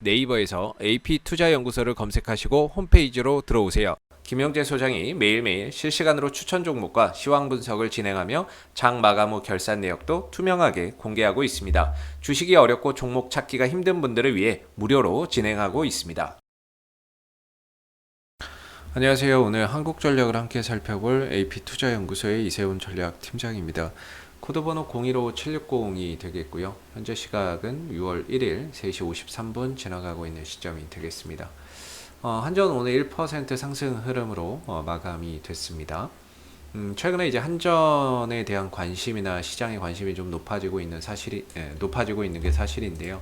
네이버에서 AP투자연구소를 검색하시고 홈페이지로 들어오세요. 김영재 소장이 매일매일 실시간으로 추천 종목과 시황 분석을 진행하며 장 마감 후 결산 내역도 투명하게 공개하고 있습니다. 주식이 어렵고 종목 찾기가 힘든 분들을 위해 무료로 진행하고 있습니다. 안녕하세요. 오늘 한국전력을 함께 살펴볼 AP투자연구소의 이세훈 전략팀장입니다. 코드번호 015760이 되겠고요. 현재 시각은 6월 1일 3시 53분 지나가고 있는 시점이 되겠습니다. 한전 오늘 1% 상승 흐름으로 마감이 됐습니다. 최근에 이제 한전에 대한 관심이나 시장의 관심이 좀 높아지고 있는 높아지고 있는 게 사실인데요.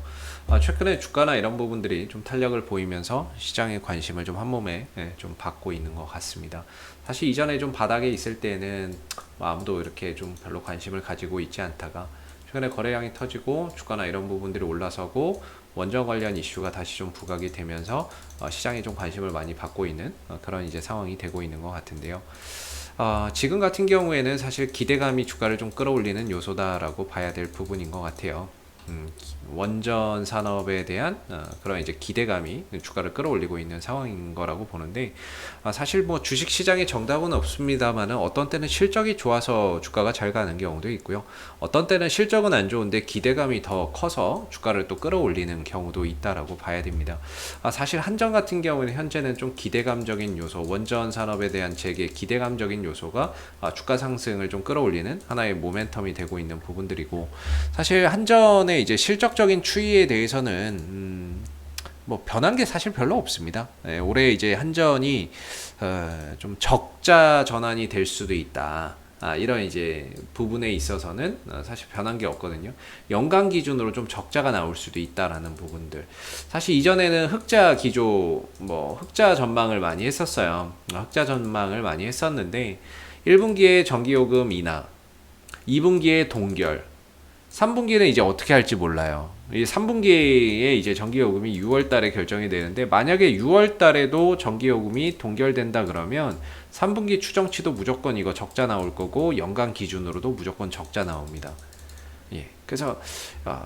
최근에 주가나 이런 부분들이 좀 탄력을 보이면서 시장의 관심을 좀 한몸에 좀 받고 있는 것 같습니다. 사실 이전에 좀 바닥에 있을 때는 아무도 이렇게 좀 별로 관심을 가지고 있지 않다가 최근에 거래량이 터지고 주가나 이런 부분들이 올라서고 원전 관련 이슈가 다시 좀 부각이 되면서 시장에 좀 관심을 많이 받고 있는 그런 이제 상황이 되고 있는 것 같은데요. 지금 같은 경우에는 사실 기대감이 주가를 좀 끌어올리는 요소다라고 봐야 될 부분인 것 같아요. 원전 산업에 대한 그런 이제 기대감이 주가를 끌어올리고 있는 상황인 거라고 보는데, 사실 뭐 주식 시장에 정답은 없습니다만은 어떤 때는 실적이 좋아서 주가가 잘 가는 경우도 있고요. 어떤 때는 실적은 안 좋은데 기대감이 더 커서 주가를 또 끌어올리는 경우도 있다라고 봐야 됩니다. 사실 한전 같은 경우는 현재는 좀 기대감적인 요소, 원전 산업에 대한 재개 기대감적인 요소가 주가 상승을 좀 끌어올리는 하나의 모멘텀이 되고 있는 부분들이고, 사실 한전의 이제 실적적인 추이에 대해서는 뭐 변한 게 사실 별로 없습니다. 올해 이제 한전이 좀 적자 전환이 될 수도 있다. 이런 이제 부분에 있어서는 사실 변한 게 없거든요. 연간 기준으로 좀 적자가 나올 수도 있다라는 부분들. 사실 이전에는 흑자 기조, 흑자 전망을 많이 했었어요. 흑자 전망을 많이 했었는데 1분기에 전기요금 인하, 2분기에 동결, 3분기는 이제 어떻게 할지 몰라요. 이 3분기에 이제 전기요금이 6월 달에 결정이 되는데, 만약에 6월 달에도 전기요금이 동결된다 그러면 3분기 추정치도 무조건 이거 적자 나올 거고 연간 기준으로도 무조건 적자 나옵니다. 예. 그래서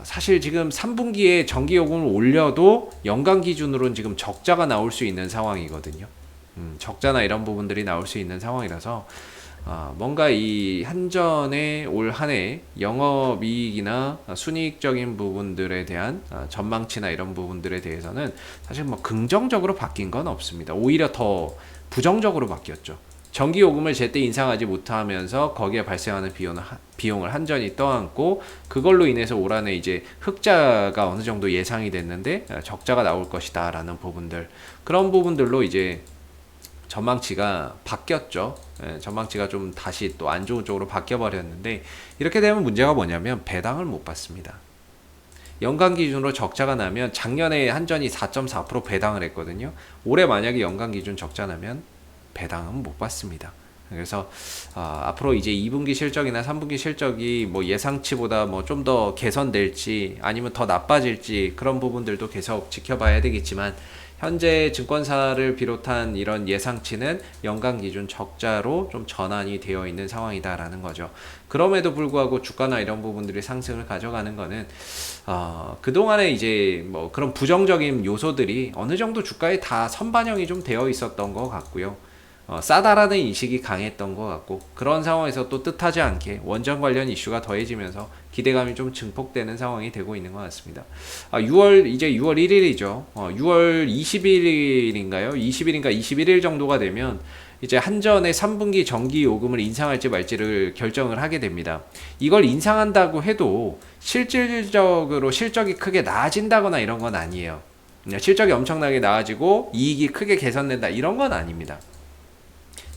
사실 지금 3분기에 전기요금을 올려도 연간 기준으로는 지금 적자가 나올 수 있는 상황이거든요. 적자나 이런 부분들이 나올 수 있는 상황이라서 뭔가 이 한전의 올 한 해 영업이익이나 순이익적인 부분들에 대한 전망치나 이런 부분들에 대해서는 사실 뭐 긍정적으로 바뀐 건 없습니다. 오히려 더 부정적으로 바뀌었죠. 전기요금을 제때 인상하지 못하면서 거기에 발생하는 비용을 한전이 떠안고, 그걸로 인해서 올 한 해 이제 흑자가 어느 정도 예상이 됐는데 적자가 나올 것이다 라는 부분들, 그런 부분들로 이제 전망치가 바뀌었죠. 전망치가 좀 다시 또 안 좋은 쪽으로 바뀌어 버렸는데, 이렇게 되면 문제가 뭐냐면 배당을 못 받습니다. 연간 기준으로 적자가 나면 작년에 한전이 4.4% 배당을 했거든요. 올해 만약에 연간 기준 적자 나면 배당은 못 받습니다. 그래서 앞으로 이제 2분기 실적이나 3분기 실적이 뭐 예상치보다 뭐 좀 더 개선될지 아니면 더 나빠질지 그런 부분들도 계속 지켜봐야 되겠지만, 현재 증권사를 비롯한 이런 예상치는 연간 기준 적자로 좀 전환이 되어 있는 상황이다라는 거죠. 그럼에도 불구하고 주가나 이런 부분들이 상승을 가져가는 거는 그동안에 이제 뭐 그런 부정적인 요소들이 어느 정도 주가에 다 선반영이 좀 되어 있었던 것 같고요. 싸다라는 인식이 강했던 것 같고, 그런 상황에서 또 뜻하지 않게 원전 관련 이슈가 더해지면서 기대감이 좀 증폭되는 상황이 되고 있는 것 같습니다. 이제 6월 1일이죠. 6월 20일인가요? 20일인가 21일 정도가 되면 이제 한전의 3분기 전기 요금을 인상할지 말지를 결정을 하게 됩니다. 이걸 인상한다고 해도 실질적으로 실적이 크게 나아진다거나 이런 건 아니에요. 실적이 엄청나게 나아지고 이익이 크게 개선된다 이런 건 아닙니다.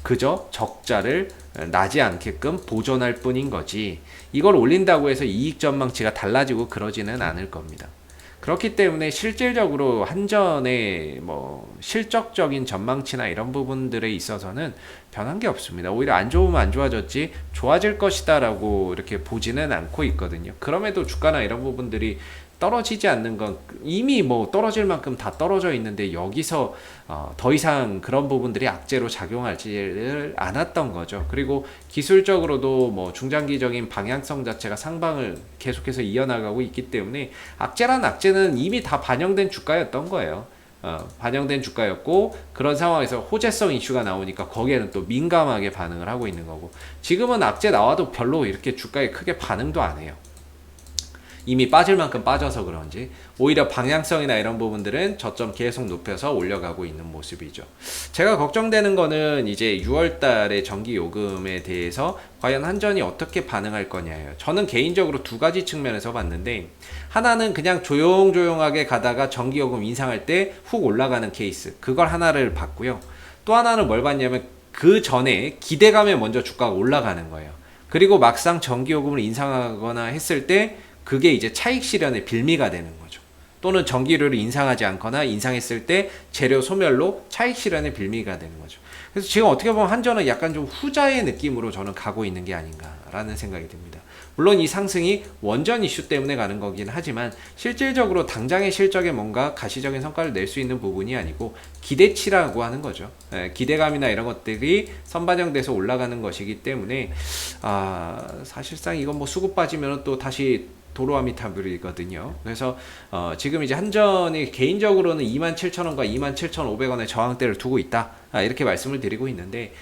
그저 적자를 나지 않게끔 보존할 뿐인 거지, 이걸 올린다고 해서 이익 전망치가 달라지고 그러지는 않을 겁니다. 그렇기 때문에 실질적으로 한전의 뭐 실적적인 전망치나 이런 부분들에 있어서는 변한 게 없습니다. 오히려 안 좋으면 안 좋아졌지 좋아질 것이다 라고 이렇게 보지는 않고 있거든요. 그럼에도 주가나 이런 부분들이 떨어지지 않는 건 이미 뭐 떨어질 만큼 다 떨어져 있는데 여기서 더 이상 그런 부분들이 악재로 작용하지를 않았던 거죠. 그리고 기술적으로도 뭐 중장기적인 방향성 자체가 상방을 계속해서 이어나가고 있기 때문에 악재란 악재는 이미 다 반영된 주가였던 거예요. 반영된 주가였고, 그런 상황에서 호재성 이슈가 나오니까 거기에는 또 민감하게 반응을 하고 있는 거고, 지금은 악재 나와도 별로 이렇게 주가에 크게 반응도 안 해요. 이미 빠질 만큼 빠져서 그런지 오히려 방향성이나 이런 부분들은 저점 계속 높여서 올려가고 있는 모습이죠. 제가 걱정되는 거는 이제 6월 달에 전기 요금에 대해서 과연 한전이 어떻게 반응할 거냐예요. 저는 개인적으로 두 가지 측면에서 봤는데, 하나는 그냥 조용조용하게 가다가 전기 요금 인상할 때 훅 올라가는 케이스, 그걸 하나를 봤고요. 또 하나는 뭘 봤냐면 그 전에 기대감에 먼저 주가가 올라가는 거예요. 그리고 막상 전기 요금을 인상하거나 했을 때 그게 이제 차익 실현의 빌미가 되는 거죠. 또는 전기료를 인상하지 않거나 인상했을 때 재료 소멸로 차익 실현의 빌미가 되는 거죠. 그래서 지금 어떻게 보면 한전은 약간 좀 후자의 느낌으로 저는 가고 있는 게 아닌가라는 생각이 듭니다. 물론 이 상승이 원전 이슈 때문에 가는 거긴 하지만 실질적으로 당장의 실적에 뭔가 가시적인 성과를 낼 수 있는 부분이 아니고 기대치라고 하는 거죠. 기대감이나 이런 것들이 선반영돼서 올라가는 것이기 때문에 사실상 이건 뭐 수급 빠지면 또 다시 도로아미타불이거든요. 그래서 지금 이제 한전이 개인적으로는 27,000원과 27,500원의 저항대를 두고 있다, 이렇게 말씀을 드리고 있는데,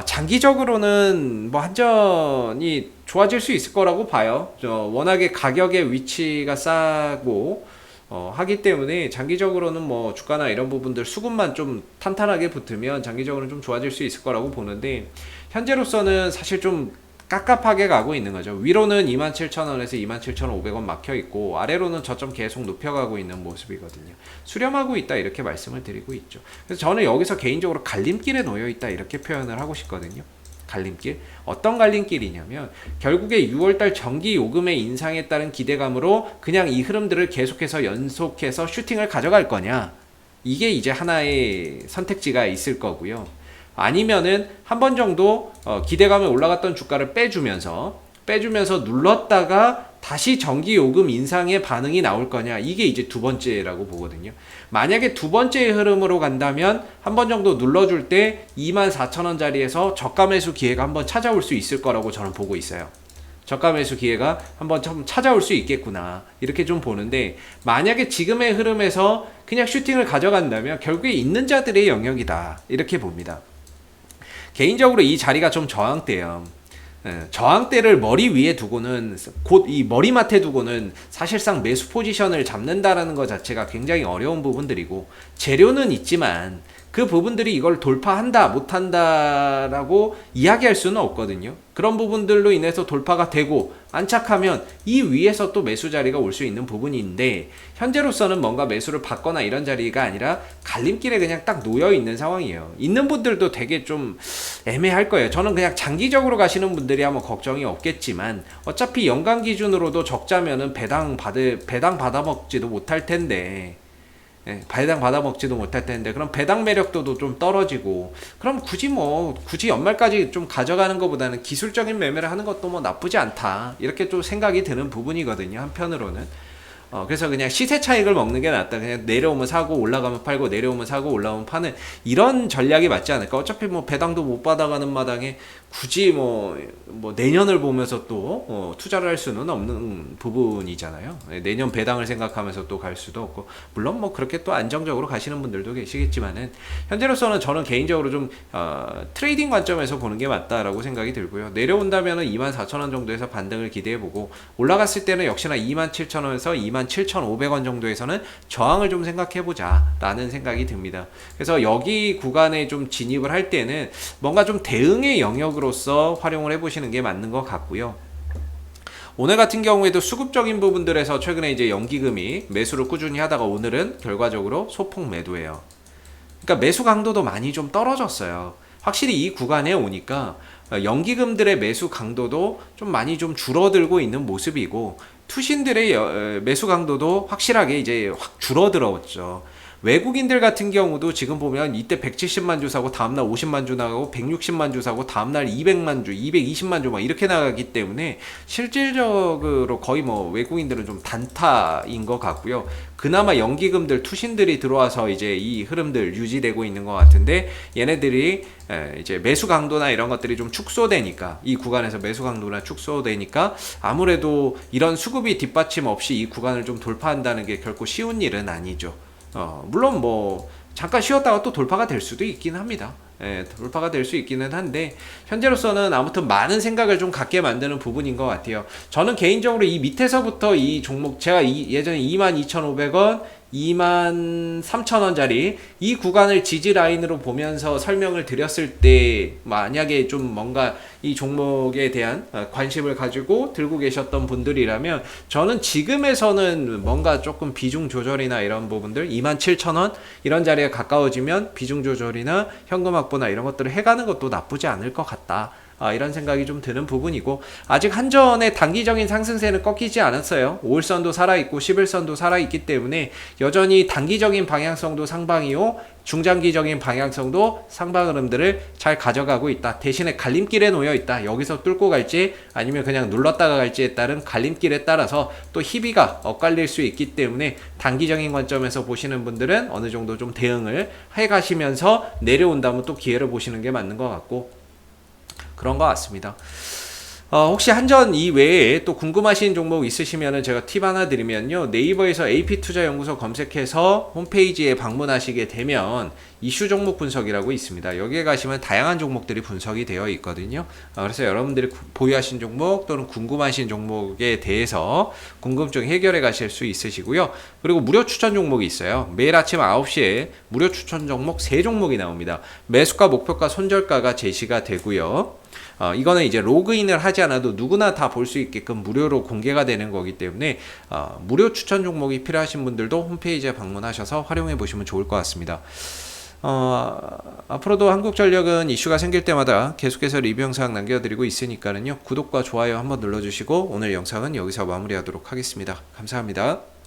장기적으로는 뭐 한전이 좋아질 수 있을 거라고 봐요. 워낙에 가격의 위치가 싸고 하기 때문에 장기적으로는 뭐 주가나 이런 부분들 수급만 좀 탄탄하게 붙으면 장기적으로는 좀 좋아질 수 있을 거라고 보는데, 현재로서는 사실 좀 깝깝하게 가고 있는 거죠. 위로는 27,000원에서 27,500원 막혀 있고, 아래로는 저점 계속 높여가고 있는 모습이거든요. 수렴하고 있다, 이렇게 말씀을 드리고 있죠. 그래서 저는 여기서 개인적으로 갈림길에 놓여 있다, 이렇게 표현을 하고 싶거든요. 갈림길. 어떤 갈림길이냐면 결국에 6월달 전기 요금의 인상에 따른 기대감으로 그냥 이 흐름들을 계속해서 연속해서 슈팅을 가져갈 거냐, 이게 이제 하나의 선택지가 있을 거고요. 아니면은 한 번 정도 기대감에 올라갔던 주가를 빼주면서 눌렀다가 다시 전기 요금 인상의 반응이 나올 거냐, 이게 이제 두 번째라고 보거든요. 만약에 두 번째의 흐름으로 간다면 한 번 정도 눌러줄 때 24,000원짜리에서 저가 매수 기회가 한번 찾아올 수 있을 거라고 저는 보고 있어요. 저가 매수 기회가 한번 좀 찾아올 수 있겠구나, 이렇게 좀 보는데, 만약에 지금의 흐름에서 그냥 슈팅을 가져간다면 결국에 있는 자들의 영역이다, 이렇게 봅니다. 개인적으로 이 자리가 좀 저항대예요. 저항대를 머리 위에 두고는, 곧 이 머리맡에 두고는 사실상 매수 포지션을 잡는다라는 것 자체가 굉장히 어려운 부분들이고, 재료는 있지만 그 부분들이 이걸 돌파한다 못한다라고 이야기할 수는 없거든요. 그런 부분들로 인해서 돌파가 되고 안착하면 이 위에서 또 매수 자리가 올 수 있는 부분인데, 현재로서는 뭔가 매수를 받거나 이런 자리가 아니라 갈림길에 그냥 딱 놓여 있는 상황이에요. 있는 분들도 되게 좀 애매할 거예요. 저는 그냥 장기적으로 가시는 분들이 아마 걱정이 없겠지만, 어차피 연간 기준으로도 적자면은 배당 받아먹지도 못할 텐데, 배당 받아먹지도 못할 텐데, 그럼 배당 매력도도 좀 떨어지고, 그럼 굳이 연말까지 좀 가져가는 것보다는 기술적인 매매를 하는 것도 뭐 나쁘지 않다, 이렇게 좀 생각이 드는 부분이거든요, 한편으로는. 그래서 그냥 시세 차익을 먹는 게 낫다. 그냥 내려오면 사고 올라가면 팔고, 내려오면 사고 올라오면 파는 이런 전략이 맞지 않을까. 어차피 뭐 배당도 못 받아가는 마당에 굳이 뭐 내년을 보면서 또 투자를 할 수는 없는 부분이잖아요. 내년 배당을 생각하면서 또 갈 수도 없고, 물론 뭐 그렇게 또 안정적으로 가시는 분들도 계시겠지만은, 현재로서는 저는 개인적으로 좀 트레이딩 관점에서 보는 게 맞다라고 생각이 들고요. 내려온다면은 24,000원 정도에서 반등을 기대해보고, 올라갔을 때는 역시나 27,000원에서 27,500원 정도에서는 저항을 좀 생각해보자 라는 생각이 듭니다. 그래서 여기 구간에 좀 진입을 할 때는 뭔가 좀 대응의 영역으로서 활용을 해보시는 게 맞는 것 같고요. 오늘 같은 경우에도 수급적인 부분들에서 최근에 이제 연기금이 매수를 꾸준히 하다가 오늘은 결과적으로 소폭 매도예요. 그러니까 매수 강도도 많이 좀 떨어졌어요. 확실히 이 구간에 오니까 연기금들의 매수 강도도 좀 많이 좀 줄어들고 있는 모습이고, 투신들의 매수 강도도 확실하게 이제 확 줄어들었죠. 외국인들 같은 경우도 지금 보면 이때 170만 주 사고 다음날 50만 주 나가고 160만 주 사고 다음날 200만 주, 220만 주 막 이렇게 나가기 때문에 실질적으로 거의 뭐 외국인들은 좀 단타인 것 같고요. 그나마 연기금들, 투신들이 들어와서 이제 이 흐름들 유지되고 있는 것 같은데, 얘네들이 이제 매수 강도나 이런 것들이 좀 축소되니까, 이 구간에서 매수 강도나 축소되니까 아무래도 이런 수급이 뒷받침 없이 이 구간을 좀 돌파한다는 게 결코 쉬운 일은 아니죠. 물론 뭐 잠깐 쉬었다가 또 돌파가 될 수도 있긴 합니다. 돌파가 될 수 있기는 한데, 현재로서는 아무튼 많은 생각을 좀 갖게 만드는 부분인 것 같아요. 저는 개인적으로 이 밑에서부터 이 종목, 제가 예전에 22,500원, 23,000원짜리 이 구간을 지지 라인으로 보면서 설명을 드렸을 때, 만약에 좀 뭔가 이 종목에 대한 관심을 가지고 들고 계셨던 분들이라면, 저는 지금에서는 뭔가 조금 비중 조절이나 이런 부분들, 27,000원 이런 자리에 가까워지면 비중 조절이나 현금 확보나 이런 것들을 해가는 것도 나쁘지 않을 것 같다, 이런 생각이 좀 드는 부분이고, 아직 한전의 단기적인 상승세는 꺾이지 않았어요. 5일선도 살아있고 11선도 살아있기 때문에 여전히 단기적인 방향성도 상방이요, 중장기적인 방향성도 상방 흐름들을 잘 가져가고 있다. 대신에 갈림길에 놓여 있다. 여기서 뚫고 갈지 아니면 그냥 눌렀다가 갈지에 따른 갈림길에 따라서 또 희비가 엇갈릴 수 있기 때문에, 단기적인 관점에서 보시는 분들은 어느 정도 좀 대응을 해 가시면서 내려온다면 또 기회를 보시는 게 맞는 것 같고, 그런 것 같습니다. 혹시 한전 이외에 또 궁금하신 종목 있으시면 제가 팁 하나 드리면요, 네이버에서 AP투자연구소 검색해서 홈페이지에 방문하시게 되면 이슈 종목 분석이라고 있습니다. 여기에 가시면 다양한 종목들이 분석이 되어 있거든요. 그래서 여러분들이 보유하신 종목 또는 궁금하신 종목에 대해서 궁금증 해결해 가실 수 있으시고요. 그리고 무료 추천 종목이 있어요. 매일 아침 9시에 무료 추천 종목 3종목이 나옵니다. 매수가, 목표가, 손절가가 제시가 되고요. 이거는 이제 로그인을 하지 않아도 누구나 다 볼 수 있게끔 무료로 공개가 되는 거기 때문에, 무료 추천 종목이 필요하신 분들도 홈페이지에 방문하셔서 활용해 보시면 좋을 것 같습니다. 앞으로도 한국전력은 이슈가 생길 때마다 계속해서 리뷰 영상 남겨드리고 있으니까요, 구독과 좋아요 한번 눌러주시고 오늘 영상은 여기서 마무리하도록 하겠습니다. 감사합니다.